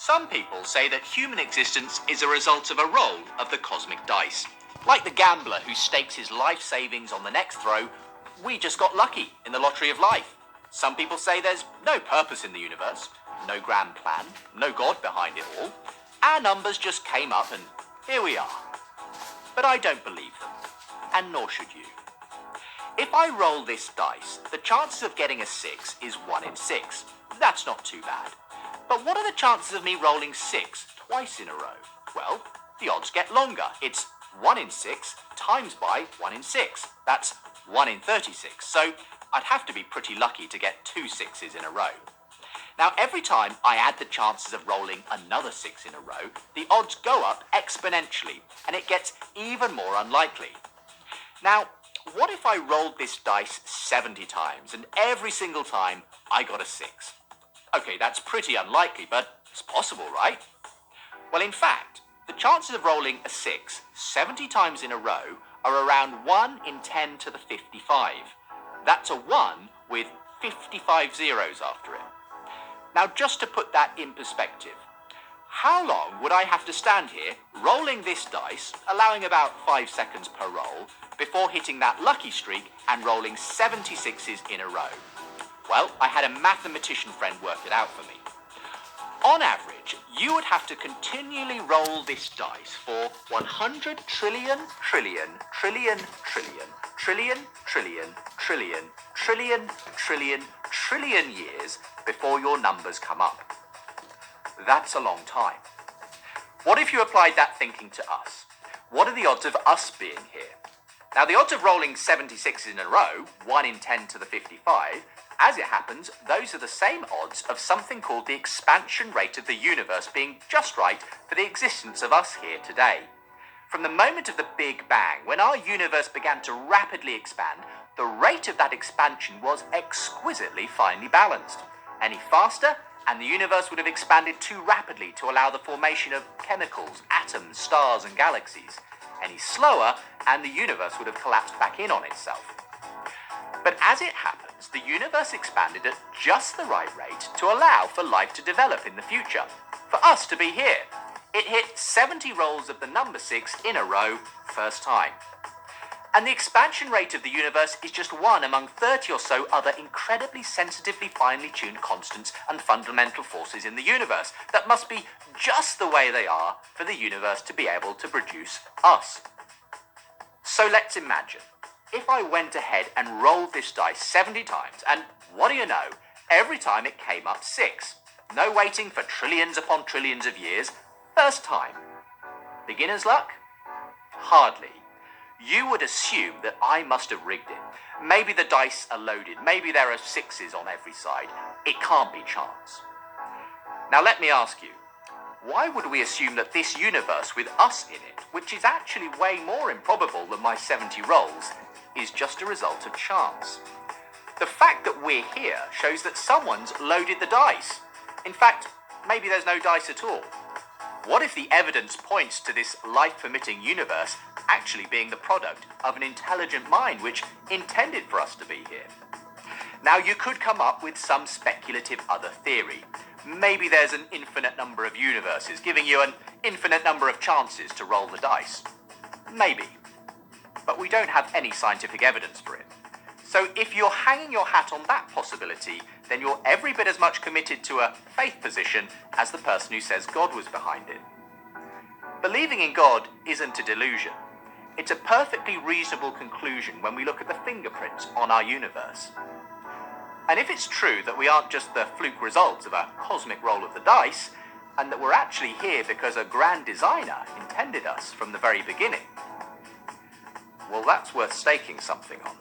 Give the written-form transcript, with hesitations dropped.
Some people say that human existence is a result of a roll of the cosmic dice. Like the gambler who stakes his life savings on the next throw, we just got lucky in the lottery of life. Some people say there's no purpose in the universe, no grand plan, no God behind it all. Our numbers just came up and here we are. But I don't believe them, and nor should you. If I roll this dice, the chances of getting a 6 is 1 in 6. That's not too bad. But what are the chances of me rolling 6 twice in a row? Well, the odds get longer. It's 1 in 6 times by 1 in 6. That's 1 in 36. So I'd have to be pretty lucky to get 2 6s in a row. Now, every time I add the chances of rolling another 6 in a row, the odds go up exponentially, and it gets even more unlikely. Now, what if I rolled this dice 70 times, and every single time I got a 6? Okay, that's pretty unlikely, but it's possible, right? Well, in fact, the chances of rolling a 6 70 times in a row are around 1 in 10 to the 55. That's a 1 with 55 zeros after it. Now, just to put that in perspective, how long would I have to stand here rolling this dice, allowing about 5 seconds per roll, before hitting that lucky streak and rolling 76s in a row? Well, I had a mathematician friend work it out for me. On average, you would have to continually roll this dice for 100 trillion, trillion, trillion, trillion, trillion, trillion, trillion, trillion, trillion, trillion years before your numbers come up. That's a long time. What if you applied that thinking to us? What are the odds of us being here? Now, the odds of rolling 76 in a row, 1 in 10 to the 55, as it happens, those are the same odds of something called the expansion rate of the universe being just right for the existence of us here today. From the moment of the Big Bang, when our universe began to rapidly expand, the rate of that expansion was exquisitely finely balanced. Any faster, and the universe would have expanded too rapidly to allow the formation of chemicals, atoms, stars, and galaxies. Any slower, and the universe would have collapsed back in on itself. But as it happens, the universe expanded at just the right rate to allow for life to develop in the future, for us to be here. It hit 70 rolls of the number 6 in a row, first time. And the expansion rate of the universe is just one among 30 or so other incredibly sensitively finely tuned constants and fundamental forces in the universe that must be just the way they are for the universe to be able to produce us. So let's imagine, if I went ahead and rolled this dice 70 times, and what do you know, every time it came up 6. No waiting for trillions upon trillions of years, first time. Beginner's luck? Hardly. You would assume that I must have rigged it. Maybe the dice are loaded. Maybe there are 6s on every side. It can't be chance. Now let me ask you, why would we assume that this universe with us in it, which is actually way more improbable than my 70 rolls, is just a result of chance? The fact that we're here shows that someone's loaded the dice. In fact, maybe there's no dice at all. What if the evidence points to this life-permitting universe actually being the product of an intelligent mind which intended for us to be here? Now, you could come up with some speculative other theory. Maybe there's an infinite number of universes, giving you an infinite number of chances to roll the dice. Maybe. But we don't have any scientific evidence for it. So if you're hanging your hat on that possibility, then you're every bit as much committed to a faith position as the person who says God was behind it. Believing in God isn't a delusion. It's a perfectly reasonable conclusion when we look at the fingerprints on our universe. And if it's true that we aren't just the fluke result of a cosmic roll of the dice, and that we're actually here because a grand designer intended us from the very beginning, well, that's worth staking something on.